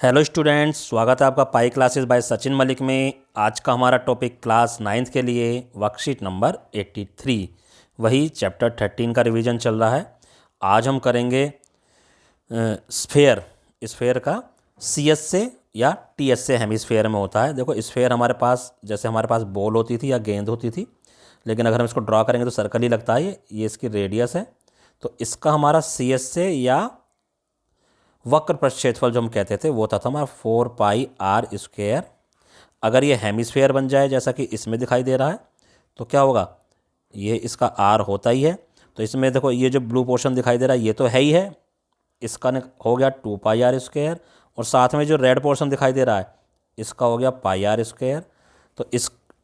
Hello students, स्वागत है आपका pi classes bye Sachin Malik में। आज का हमारा टॉपिक क्लास 9th के लिए वर्कशीट नंबर 83, वही चैप्टर 13 का रिवीजन चल रहा है। आज हम करेंगे स्फेयर का सीएस से या टीएस से हेमिस्फेयर में होता है। देखो स्फेयर हमारे पास जैसे हमारे पास बॉल होती थी या गेंद होती थी, लेकिन अगर हम इसको ड्रॉ करेंगे तो सर्कल ही लगता है। ये इसकी रेडियस है, तो इसका हमारा सीएस से या वक्र प्रक्षेत्रफल जो हम कहते थे वो था हमारा 4πr²। अगर ये हेमिस्फेयर बन जाए जैसा कि इसमें दिखाई दे रहा है तो क्या होगा, ये इसका आर होता ही है। तो इसमें देखो ये जो ब्लू पोर्शन दिखाई दे रहा है ये तो है ही है, इसका हो गया 2πr²। और साथ में जो रेड पोर्शन दिखाई दे रहा है इसका हो गया πr²। तो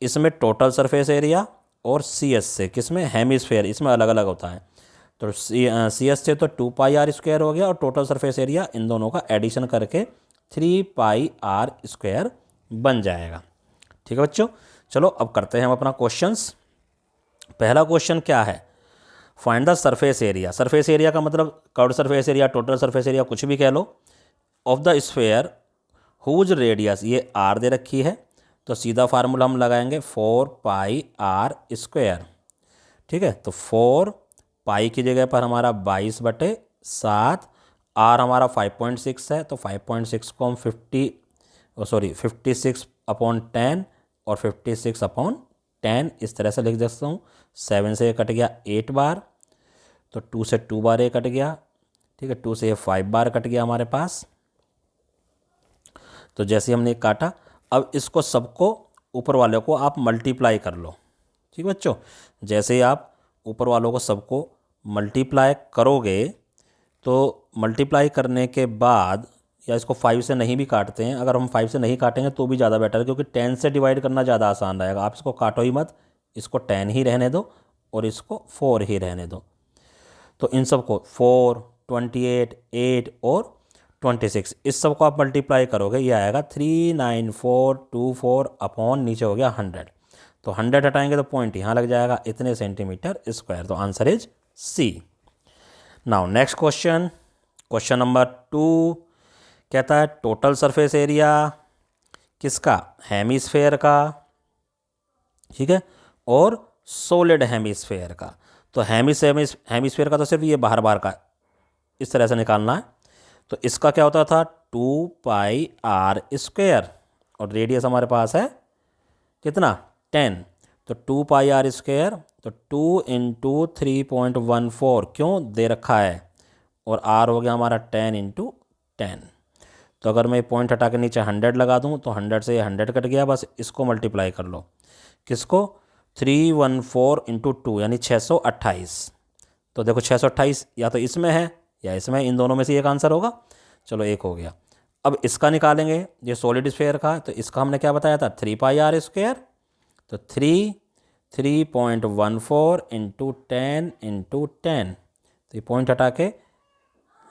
इसमें टोटल सरफेस एरिया और सी एस से किसमें हेमिस्फेयर इसमें अलग अलग होता है। तो सी एस से तो 2πr² हो गया और टोटल सरफेस एरिया इन दोनों का एडिशन करके 3πr² बन जाएगा। ठीक है बच्चों, चलो अब करते हैं हम अपना क्वेश्चंस। पहला क्वेश्चन क्या है, find the surface area. Surface area का मतलब curved surface area, total surface area, कुछ भी कह लो, of the sphere whose radius, ये आर दे रखी है तो सीधा फार्मूला हम लगाएंगे 4πr²। ठीक है, तो 4 पाई की जगह पर हमारा 22/7, आर हमारा 5.6 है तो 5.6 को हम 56/10 और 56/10 इस तरह से लिख सकता हूँ। 7 से कट गया 8 बार, तो 2 से 2 बार ये कट गया। ठीक है, 2 से ये 5 बार कट गया हमारे पास। तो जैसे हमने काटा, अब इसको सबको ऊपर वाले को आप मल्टीप्लाई कर लो। ठीक बच्चों, जैसे आप ऊपर वालों को सबको मल्टीप्लाई करोगे तो मल्टीप्लाई करने के बाद, या इसको 5 से नहीं भी काटते हैं, अगर हम 5 से नहीं काटेंगे तो भी ज़्यादा बेटर है, क्योंकि 10 से डिवाइड करना ज़्यादा आसान रहेगा। आप इसको काटो ही मत, इसको 10 ही रहने दो और इसको 4 ही रहने दो। तो इन सबको 4, 28, 8 और 26, इस सब को आप मल्टीप्लाई करोगे, ये आएगा 39424 अपॉन नीचे हो गया 100। तो 100 हटाएंगे तो पॉइंट यहाँ लग जाएगा, इतने सेंटीमीटर स्क्वायर। तो answer is C. Now next question, question number 2 कहता है टोटल सरफेस एरिया किसका, हेमिस्फेयर का। ठीक है, और सॉलिड हेमिस्फेयर का। तो हेमिस्फेयर का तो सिर्फ ये बाहर बाहर का इस तरह से निकालना है। तो इसका क्या होता था 2πr², और रेडियस हमारे पास है कितना 10, तो 2πr², तो 2 × 3.14 क्यों दे रखा है, और r हो गया हमारा 10 × 10। तो अगर मैं पॉइंट हटा के नीचे 100 लगा दूं तो 100 से 100 कट गया, बस इसको मल्टीप्लाई कर लो। किसको, 314 × 2 यानी 628। तो देखो 628 या तो इसमें है या इसमें, इन दोनों में से एक आंसर होगा। चलो एक हो गया। अब इसका निकालेंगे, ये सॉलिड स्फेयर का, तो इसका हमने क्या बताया था 3πr²। तो 3.14 × 10 × 10, तो ये पॉइंट हटा के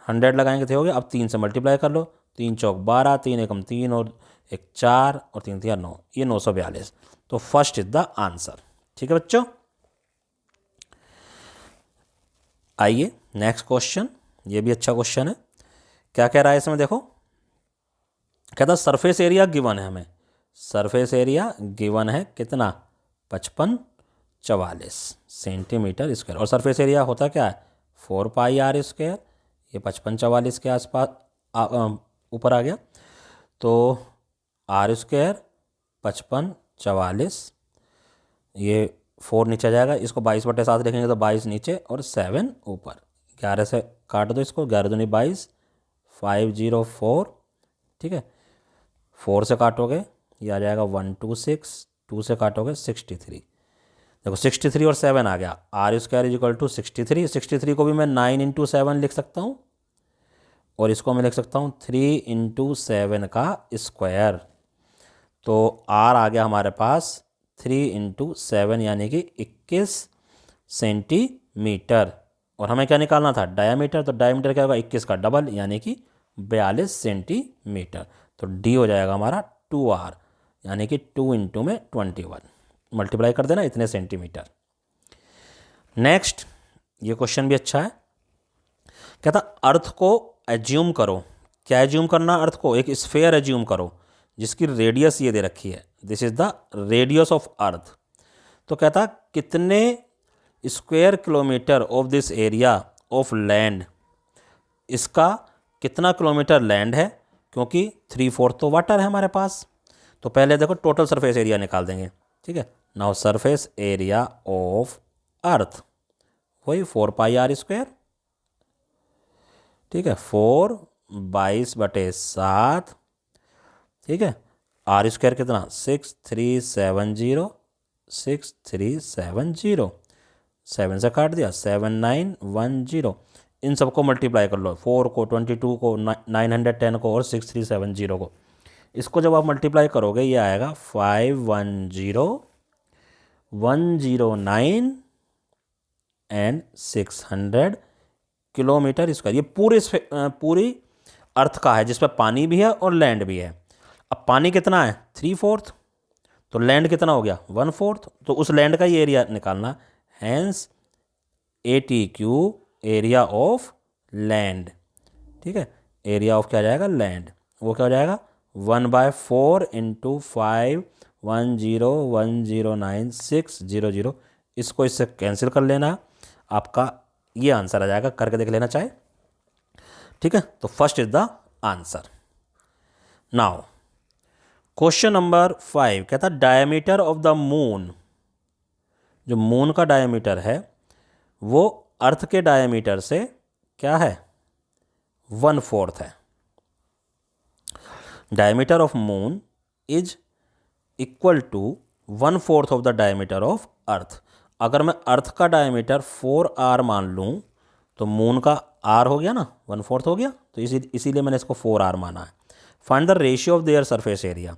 100 लगाएंगे तो हो गया। अब 3 से मल्टीप्लाई कर लो, 3 चौक 12, 3 एकम 3 और 1 4 और 3 3 9, ये 942। तो फर्स्ट इज द आंसर। ठीक है बच्चों, आइए नेक्स्ट क्वेश्चन, ये भी अच्छा क्वेश्चन है। क्या कह रहा है इसमें, देखो कहता सरफेस एरिया गिवन है हमें। सरफेस एरिया गिवन है कितना 5544 सेंटीमीटर स्क्वायर, और सरफेस एरिया होता क्या है 4πr²। ये 5544 के आसपास ऊपर आ गया, तो r², 5544, ये 4 नीचे जाएगा, इसको 22/7 लिखेंगे तो 22 नीचे और 7 ऊपर। 11 से काट दो इसको, 11 दूनी 22, 504। ठीक है, 4 से काटोगे ये आ जाएगा 126, 2 से काटोगे 63। देखो 63 और 7 आ गया, r² = 63। 63 को भी मैं 9 × 7 लिख सकता हूँ, और इसको मैं लिख सकता हूँ 3 × 7 का स्क्वायर। तो r आ गया हमारे पास 3 × 7 यानी कि 21 सेंटीमीटर। और हमें क्या निकालना था डायामीटर, तो डायामीटर क्या होगा 21 का डबल यानी कि 42 सेंटीमीटर। तो डी हो जाएगा हमारा 2r, यानी कि 2 × 21, मल्टीप्लाई कर देना इतने सेंटीमीटर। नेक्स्ट, ये क्वेश्चन भी अच्छा है। कहता अर्थ को एज्यूम करो क्या एज्यूम करना अर्थ को, एक स्फेयर एज्यूम करो जिसकी रेडियस ये दे रखी है, this is the radius of earth. तो कहता कितने square kilometre of this area of land, इसका कितना किलोमीटर लैंड है, क्योंकि 3/4 तो वाटर है हमारे पास। तो पहले देखो टोटल सरफेस एरिया निकाल देंगे, ठीक है। Now surface area of earth वही 4πr², ठीक है, 4/22/7, ठीक है। r² कितना 6370, 6370, 7 से काट दिया 7910। इन सबको मल्टीप्लाई कर लो, 4 को 22 को 910 को और 6370 को। इसको जब आप मल्टीप्लाई करोगे ये आएगा 510,109 एंड 600 किलोमीटर स्क्वायर। ये पूरी अर्थ का है जिसमें पानी भी है और लैंड भी है। अब पानी कितना है 3/4, तो लैंड कितना हो गया 1/4, तो उस लैंड का ही एरिया निकालना। Hence ATQ area of land, ठीक है। एरिया ऑफ क्या आ जाएगा लैंड, वो क्या हो जाएगा 1/4 × 510,109,600। इसको इससे कैंसिल कर लेना, आपका ये आंसर आ जाएगा, करके देख लेना चाहे, ठीक है। तो first is the answer. Now question number 5 कहता डायमीटर ऑफ द मून, जो मून का डायमीटर है वो अर्थ के डायमीटर से क्या है 1/4 है। Diameter of moon is equal to 1/4 of the diameter of earth. अगर मैं अर्थ का डायमीटर 4r मान लूँ तो मून का r हो गया ना 1/4 हो गया, तो इसीलिए मैंने इसको 4r माना है। Find the ratio of their surface area.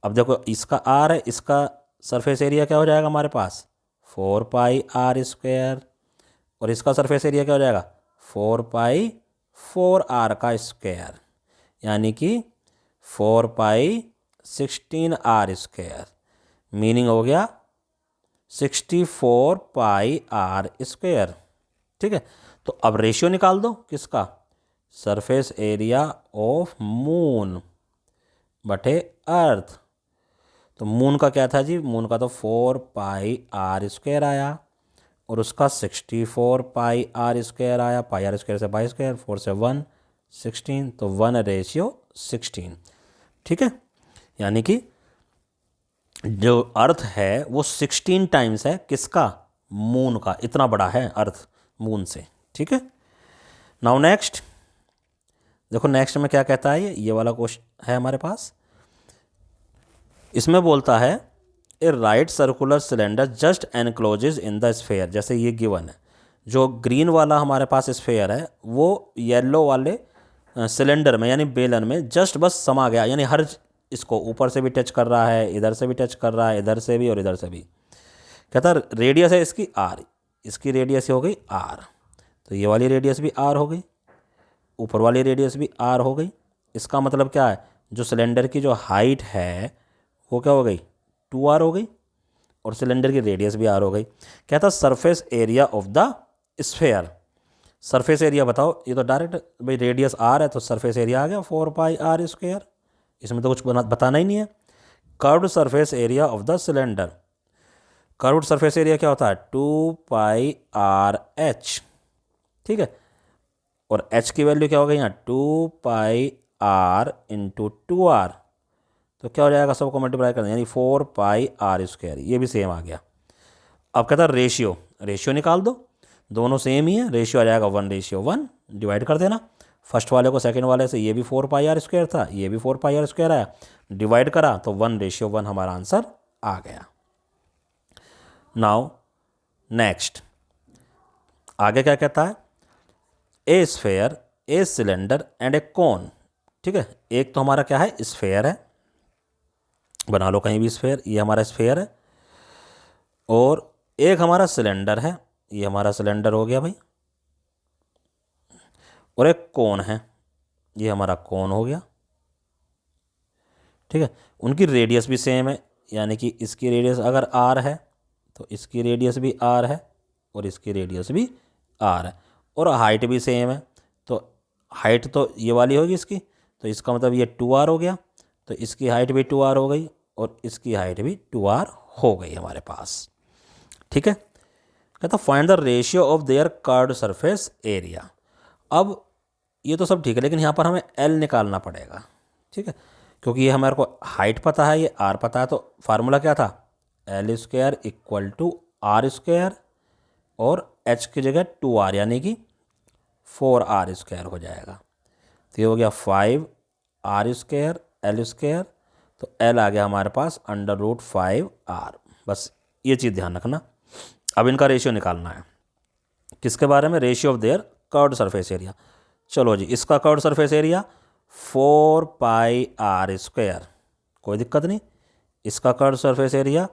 अब देखो इसका r है, इसका सरफेस एरिया क्या हो जाएगा हमारे पास 4πr², और इसका सरफेस एरिया क्या हो जाएगा 4π4r का स्क्वायर, यानी कि 4π16r², मीनिंग हो गया 64πr², ठीक है। तो अब रेशियो निकाल दो किसका, सरफेस एरिया ऑफ मून बटे अर्थ। तो मून का क्या था जी, मून का तो 4πr² आया और उसका 64πr² आया, πr² से π², 4 से 1 16, तो 1:16, ठीक है। यानी कि जो अर्थ है वो 16 टाइम्स है किसका मून का, इतना बड़ा है अर्थ मून से, ठीक है। नाउ नेक्स्ट देखो, नेक्स्ट में क्या कहता है, ये वाला क्वेश्चन है हमारे पास। इसमें बोलता है a right circular cylinder just encloses in the sphere. जैसे ये गिवन है, जो ग्रीन वाला हमारे पास स्फेयर है वो येलो वाले सिलेंडर में यानी बेलन में जस्ट बस समा गया, यानी हर इसको ऊपर से भी टच कर रहा है, इधर से भी टच कर रहा है, इधर से भी और इधर से भी। कहता रेडियस है इसकी r, इसकी रेडियस हो गई r, तो ये वाली रेडियस भी r हो गई, ऊपर वाली रेडियस भी r हो गई। इसका मतलब क्या है, जो सिलेंडर की जो हाइट है वो क्या हो गई 2r हो गई, और सिलेंडर की रेडियस भी r हो गई। कहता surface area of the sphere, surface area बताओ। ये तो डायरेक्ट भाई रेडियस r है तो सरफेस एरिया आ गया 4πr², इसमें तो कुछ बताना ही नहीं है। Curved surface area of the cylinder, curved surface area क्या होता है 2πrh, ठीक है। और h की वैल्यू क्या हो गई यहाँ 2πr × 2r, तो क्या हो जाएगा, सबको मल्टीप्लाई करना यानी 4πr², ये भी सेम आ गया। अब कहता है रेशियो, रेशियो निकाल दो, दोनों सेम ही है, रेशियो आ जाएगा 1:1, डिवाइड कर देना। फर्स्ट वाले को सेकंड वाले से, ये भी 4πr² था, ये भी 4πr² आया, डिवाइड करा तो 1:1 हमारा आंसर आ गया। नाउ नेक्स्ट आगे क्या कहता है, ए स्फेयर, ए सिलेंडर एंड ए कोन, ठीक है। एक तो हमारा क्या है स्फेयर है, बना लो कहीं भी स्फेयर, ये हमारा स्फेयर है, और एक हमारा सिलेंडर है, ये हमारा सिलेंडर हो गया भाई, और एक कोन है, ये हमारा कोन हो गया, ठीक है। उनकी रेडियस भी सेम है, यानी कि इसकी रेडियस अगर r है तो इसकी रेडियस भी r है और इसकी रेडियस भी r है, और हाइट भी सेम है, तो हाइट तो ये वाली होगी इसकी, तो इसका मतलब ये 2r हो गया, तो इसकी हाइट भी 2r हो गई और इसकी हाइट भी 2r हो गई हमारे पास। ठीक है, कहता find the ratio of their curved surface area. अब ये तो सब ठीक है, लेकिन यहाँ पर हमें एल निकालना पड़ेगा। ठीक है, क्योंकि ये हमारे को हाइट पता है, ये आर पता है, तो फार्मूला क्या था, L square equal to R square और एच की जगह 2r यानी कि 4r स्क्वायर हो जाएगा। तो ये हो गया 5r स्क्वायर एल स्क्वायर, तो एल आ गया हमारे पास √5r। बस ये चीज़ ध्यान रखना। अब इनका रेशियो निकालना है, किसके बारे में, ratio of their curved surface area. चलो जी, इसका curved surface area 4πr square, कोई दिक्कत नहीं। इसका curved surface area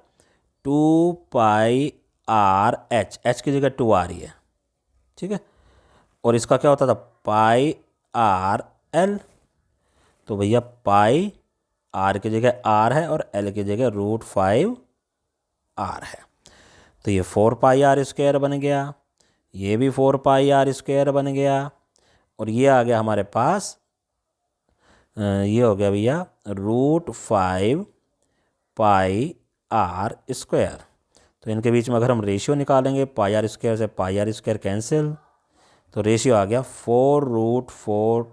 2πr H की जगह 2r ही है। ठीक है, और इसका क्या होता था, πr_l। तो भैया पाई आर की जगह r है और l की जगह √5r है, तो ये 4πr स्क्वायर बन गया, ये भी 4πr स्क्वायर बन गया, और ये आ गया हमारे पास, ये हो गया भैया √5πr स्क्वायर। तो इनके बीच में अगर हम रेशियो निकालेंगे, πr स्क्वायर से πr स्क्वायर कैंसिल, तो रेशियो आ गया 4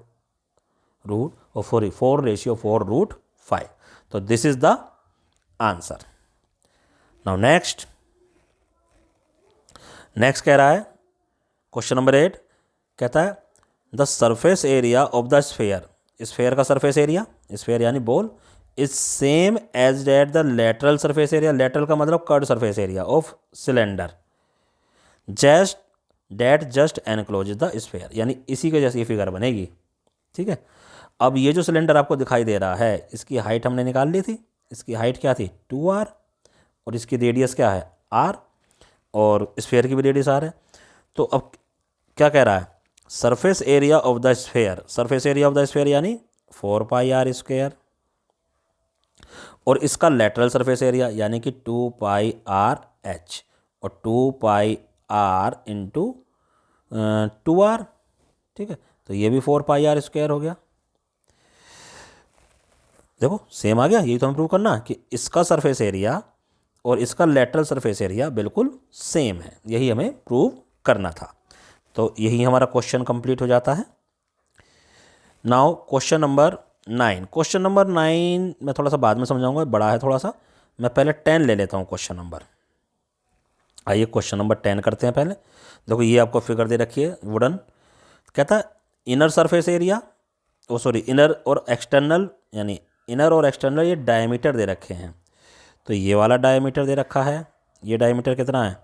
रेशियो 4√5। तो this is the answer. Now next कह रहा है क्वेश्चन नंबर 8, कहता है the surface area of the sphere, sphere का सरफेस एरिया, स्फेयर यानी ball, is same as that the lateral surface area, lateral का मतलब curved surface area of cylinder just enclose the sphere, यानी इसी के जैसी फिगर बनेगी। ठीक है, अब ये जो सिलेंडर आपको दिखाई दे रहा है, इसकी हाइट हमने निकाल ली थी, इसकी हाइट क्या थी 2r, और इसकी रेडियस क्या है r, और स्फेयर की भी रेडियस r है। तो अब क्या कह रहा है, surface area of the sphere, surface area of the sphere यानी 4πr स्क्वायर, और इसका लेटरल सरफेस एरिया यानी कि 2πrh, और 2πr इंटू 2r। ठीक है, तो ये भी 4πr स्क्वायर हो गया। देखो सेम आ गया, यही तो हम प्रूव करना कि इसका सरफेस एरिया और इसका लेटरल सरफेस एरिया बिल्कुल सेम है, यही हमें प्रूव करना था। तो यही हमारा क्वेश्चन कंप्लीट हो जाता है। Now question number 9, question number 9 मैं थोड़ा सा बाद में समझाऊंगा, बड़ा है थोड़ा सा, मैं पहले 10 ले लेता हूँ क्वेश्चन नंबर। आइए क्वेश्चन नंबर 10 करते हैं पहले। देखो ये आपको फिगर दे रखी है वुडन, कहता है इनर सरफेस एरिया, इनर और एक्सटर्नल, यानी इनर और एक्सटर्नल ये डायमीटर दे रखे हैं। तो ये वाला डायमीटर दे रखा है, ये डायमीटर कितना है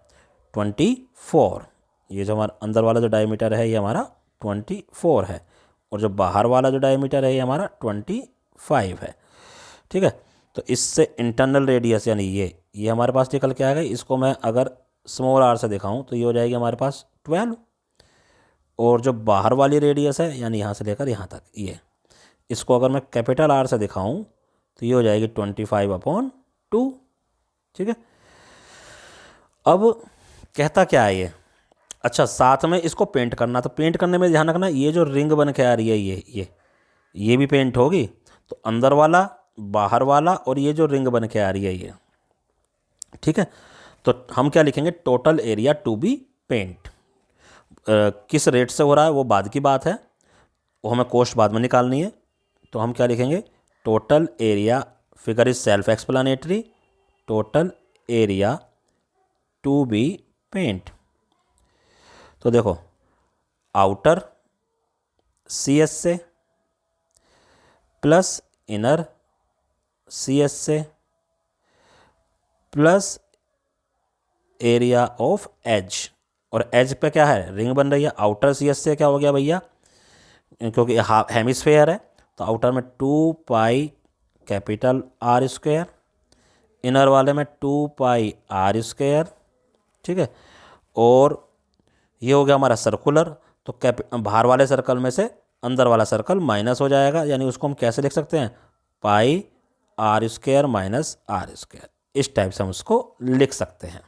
24, ये जो हमारा अंदर वाला जो डायमीटर है ये हमारा 24 है, और जो बाहर वाला जो डायमीटर है ये हमारा 25 है। ठीक है, तो इससे इंटरनल रेडियस यानी ये हमारे पास निकल के आएगा। इसको मैं अगर स्मॉल r से दिखाऊं तो ये हो जाएगी हमारे पास 12, और जो बाहर वाली रेडियस है यानी यहाँ से लेकर यहाँ तक ये, इसको अगर मैं कैपिटल R से दिखाऊं तो ये हो जाएगी 25/2। ठीक है, अब कहता क्या है ये, अच्छा साथ में इसको पेंट करना, तो पेंट करने में ध्यान रखना ये जो रिंग बन के आ रही है ये भी पेंट होगी, तो अंदर वाला बाहर वाला और ये जो रिंग बन के आ रही है ये। ठीक है, तो हम क्या लिखेंगे, total area to be paint. किस रेट से हो रहा है वो बाद की बात है, वो हमें कॉस्ट बाद में निकालनी है। तो हम क्या लिखेंगे, total area, figure is self explanatory, total area to be paint. तो देखो आउटर CS से प्लस इनर CS से प्लस एरिया ऑफ एज, और एज पे क्या है रिंग बन रही है, आउटर CS से क्या हो गया भैया, क्योंकि हेमिस्फेयर है तो आउटर में 2π कैपिटल R स्क्वायर, इनर वाले में 2πr स्क्वायर। ठीक है, और ये हो गया हमारा सर्कुलर, तो बाहर वाले सर्कल में से अंदर वाला सर्कल माइनस हो जाएगा, यानी उसको हम कैसे लिख सकते हैं, πr square minus R square, इस टाइप से हम उसको लिख सकते हैं।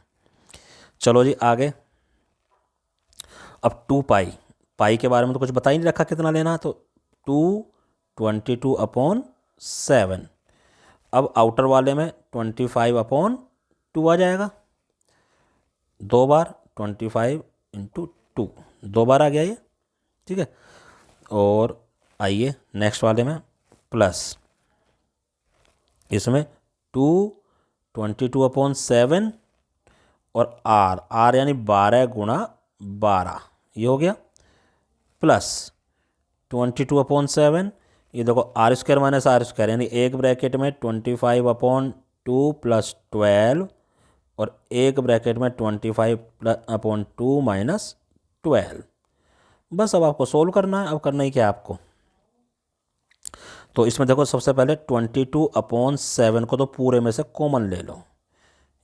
चलो जी आगे, अब 2π के बारे में तो कुछ बता ही नहीं रखा कितना लेना है, तो 2 22/7। अब आउटर वाले में 25/2 आ जाएगा, 2 बार 25/2, 2 बार आ गया ये, ठीक है। और आइए नेक्स्ट वाले में प्लस, इसमें 22/7 और आर यानी 12 गुणा 12, ये हो गया, प्लस 22/7, ये देखो R square minus R square, यानी एक ब्रैकेट में 25/2 + 12 और एक ब्रैकेट में 25/2 - 12। बस अब आपको सोल्व करना है। अब करना ही क्या है आपको, तो इसमें देखो सबसे पहले 22/7 को तो पूरे में से कॉमन ले लो,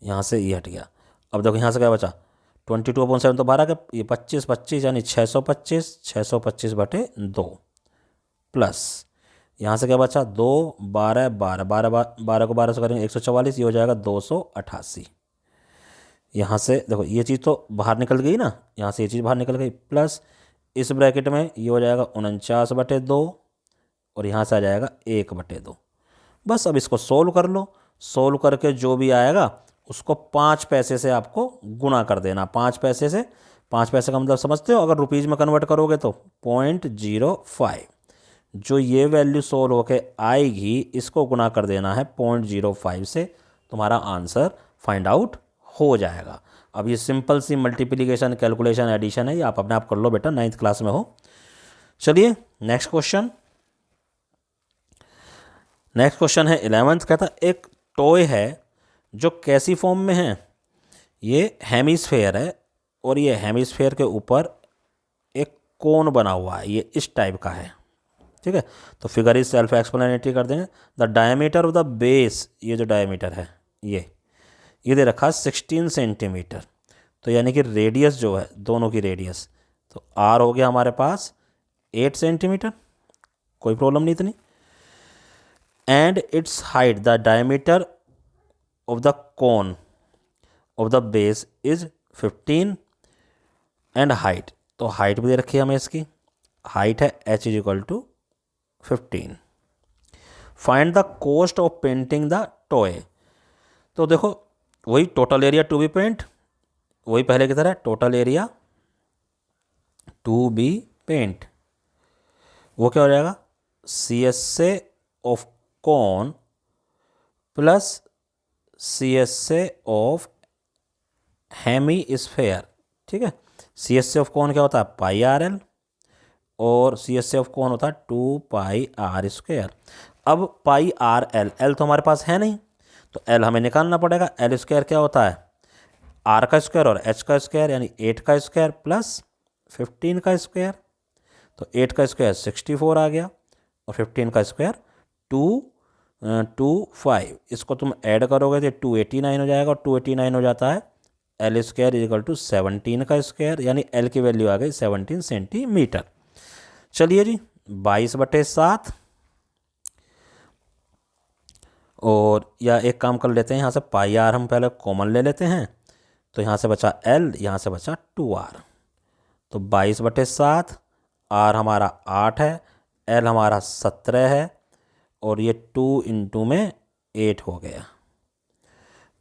यहाँ से ये हट गया। अब देखो यहाँ से क्या बचा, 22/7 तो 12 का, ये 25 यानी 625 प्लस यहाँ से क्या बचा, 2 12 12 12 को 12 से करेंगे 144, ये हो जाएगा 288। यहाँ से देखो ये चीज़ तो बाहर निकल गई ना, यहाँ से ये चीज़ बाहर निकल गई, प्लस इस ब्रैकेट में ये हो जाएगा 49/2 और यहाँ से आ जाएगा 1/2। बस अब इसको सोल्व कर लो, सोल्व करके जो भी आएगा उसको 5 पैसे से आपको गुणा कर देना। 5 पैसे से, 5 पैसे का मतलब समझते हो, अगर रुपीज़ में कन्वर्ट करोगे तो 0.05, जो ये वैल्यू सोल्व होके आएगी इसको गुणा कर देना है 0.05 से, तुम्हारा आंसर फाइंड आउट हो जाएगा। अब ये सिंपल सी मल्टीप्लिकेशन, कैलकुलेशन, एडिशन है, ये आप अपने आप कर लो बेटा, 9th क्लास में हो। चलिए नेक्स्ट क्वेश्चन। नेक्स्ट क्वेश्चन है 11th, कहता एक टॉय है जो कैसी फॉर्म में है, ये हेमिस्फेयर है और ये हेमिस्फेयर के ऊपर एक कोन बना हुआ है, ये इस टाइप का है, ठीक है। तो फिगर इज सेल्फ एक्सप्लेनेटरी कर देंगे। The diameter of the base, ये जो डायमीटर है ये दे रखा है 16 सेंटीमीटर, तो यानी कि रेडियस जो है दोनों की रेडियस, तो आर हो गया हमारे पास 8 सेंटीमीटर, कोई प्रॉब्लम नहीं इतनी। And it's height, the diameter of the cone of the base is 15 and height, तो हाइट भी दे रखी है हमें, इसकी हाइट है h = 15। Find the cost of painting the toy, तो देखो वही total area to be paint, वही पहले की तरह total area to be paint, वो क्या हो जाएगा, CSA of cone plus CSA of hemisphere, ठीक है। CSA ऑफ कॉन क्या होता है, πRL, और CSA ऑफ कॉन होता है 2πr²। अब πRL, L तो हमारे पास है नहीं, तो L हमें निकालना पड़ेगा। L² क्या होता है, R का स्क्वायर और H का स्क्वायर, यानी 8 का स्क्वायर प्लस 15 का स्क्वायर, तो 8 का स्क्वायर 64 आ गया और 15 का स्क्वायर 225, इसको तुम ऐड करोगे तो 289 हो जाएगा, और 289 हो जाता है L² = 17 का स्क्वायर, यानी L की वैल्यू आ गई 17 सेंटीमीटर। चलिए जी 22/7, और या एक काम कर लेते हैं, यहाँ से πr हम पहले कॉमन ले लेते हैं, तो यहाँ से बचा L, यहाँ से बचा 2r, तो 22/7, r हमारा 8 है, L हमारा 17 है, और ये 2 × में 8 हो गया,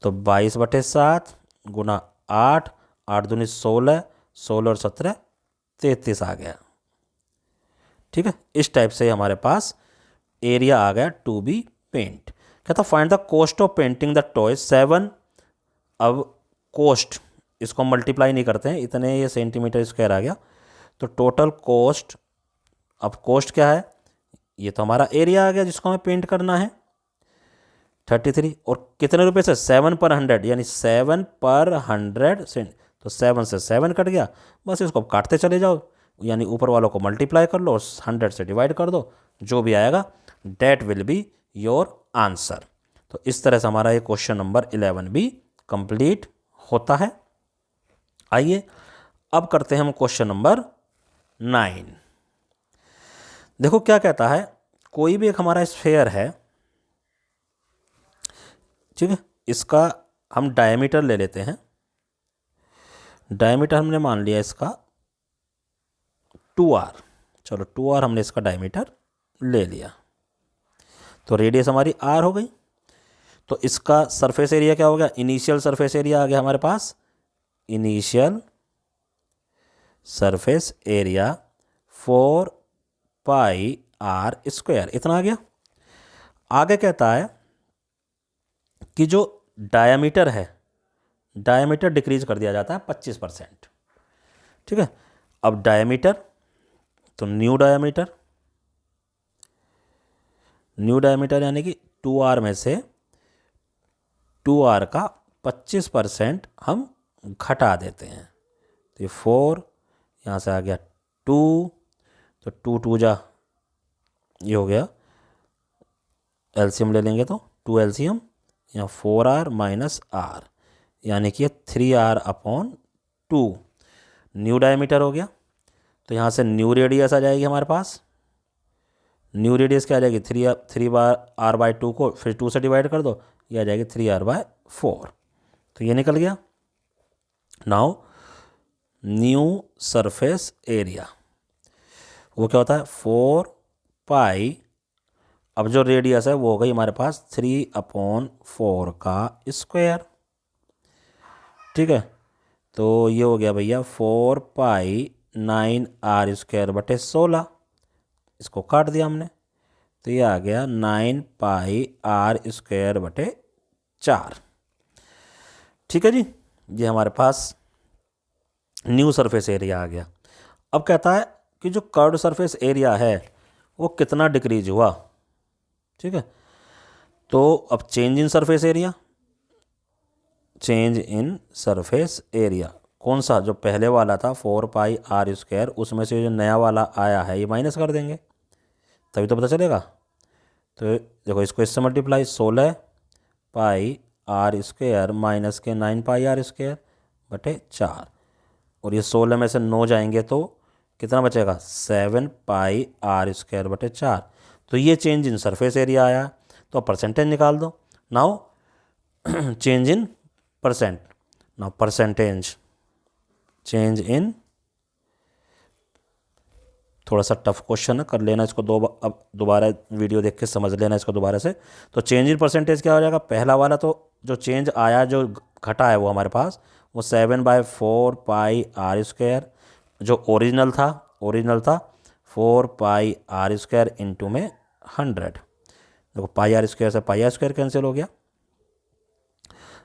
तो 22/7 गुना 8, 8 दूनी 16, 16 और 17 33 आ गया, ठीक है। इस टाइप से हमारे पास एरिया आ गया टू बी पेंट। कहता find the cost of painting the toy 7, अब कॉस्ट इसको मल्टीप्लाई नहीं करते हैं, इतने ये सेंटीमीटर स्क्वायर आ गया, तो टोटल कॉस्ट, अब कॉस्ट क्या है, ये तो हमारा एरिया आ गया जिसको हमें पेंट करना है 33, और कितने रुपए से, 7/100, यानी 7/100 सेंट, तो 7 से 7 कट गया, बस इसको काटते चले जाओ, यानी ऊपर वालों को मल्टीप्लाई कर लो और 100 से डिवाइड कर दो, जो भी आएगा that will be your answer. तो इस तरह से हमारा ये क्वेश्चन नंबर 11 भी कंप्लीट होता है। आइए अब करते हैं हम क्वेश्चन नंबर 9। देखो क्या कहता है, कोई भी एक हमारा स्फेयर है, ठीक है, इसका हम डायमीटर ले लेते हैं, डायमीटर हमने मान लिया इसका 2r, चलो 2r हमने इसका डायमीटर ले लिया, तो रेडियस हमारी आर हो गई। तो इसका सरफेस एरिया क्या हो गया, इनिशियल सरफेस एरिया आ गया हमारे पास, इनिशियल सरफेस एरिया 4πr², इतना आ गया। आगे कहता है कि जो डायमीटर है, डायमीटर डिक्रीज कर दिया जाता है 25%। ठीक है, अब डायमीटर, तो न्यू डायमीटर यानी कि 2r में से 2r का 25% हम घटा देते हैं। तो ये 4, यहाँ से आ गया 2, तो 2 2 जा, ये हो गया, एलसीएम ले लेंगे तो 2 एलसीएम, यहाँ 4r माइनस r, यानी कि 3r/2 न्यू डायमीटर हो गया। तो यहाँ से न्यू रेडियस आ जाएगी हमारे पास। न्यू रेडियस क्या आ जाएगी, 3r/2 को फिर 2 से डिवाइड कर दो, ये आ जाएगी 3r/4। तो ये निकल गया। नाउ न्यू सरफेस एरिया वो क्या होता है, 4π, अब जो रेडियस है वो हो गई हमारे पास 3/4 का स्क्वायर। ठीक है, तो ये हो गया भैया 4π9r²/16, इसको काट दिया हमने, तो ये आ गया 9πr²/4। ठीक है जी, ये हमारे पास न्यू सरफेस एरिया आ गया। अब कहता है कि जो कर्व्ड सरफेस एरिया है वो कितना डिक्रीज हुआ। ठीक है, तो अब change in surface area, change in surface area कौन सा, जो पहले वाला था 4πr², उसमें से जो नया वाला आया है ये माइनस कर देंगे, तभी तो पता चलेगा। तो देखो इसको इससे मल्टीप्लाई, 16πr² माइनस के 9πr²/4, और ये 16 में से 9 जाएंगे तो कितना बचेगा, 7πr²/4। तो ये चेंज इन सरफेस एरिया आया। तो परसेंटेज निकाल दो। Now change in percent, now percentage change in, थोड़ा सा टफ क्वेश्चन है, कर लेना इसको अब दोबारा वीडियो देख के समझ लेना इसको दोबारा से। तो चेंज इन परसेंटेज क्या हो जाएगा, पहला वाला तो जो चेंज आया, जो घटा है वो हमारे पास वो 7/4πr², जो ओरिजिनल था 4πr² इंटू में 100। देखो πr² से πr² कैंसिल हो गया,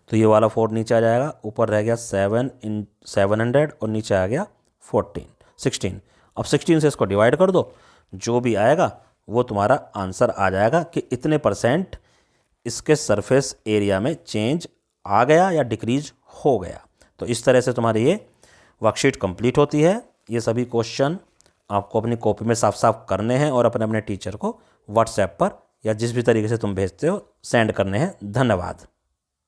तो ये वाला 4 नीचे आ जाएगा, ऊपर रह गया 700 और नीचे आ गया 16। अब 16 से इसको डिवाइड कर दो, जो भी आएगा वो तुम्हारा आंसर आ जाएगा कि इतने % इसके सरफेस एरिया में चेंज आ गया या डिक्रीज हो गया। तो इस तरह से तुम्हारी ये वर्कशीट कंप्लीट होती है। ये सभी क्वेश्चन आपको अपनी कॉपी में साफ साफ करने हैं और अपने अपने टीचर को व्हाट्सएप पर या जिस भी तरीके से तुम भेजते हो सेंड करने हैं। धन्यवाद।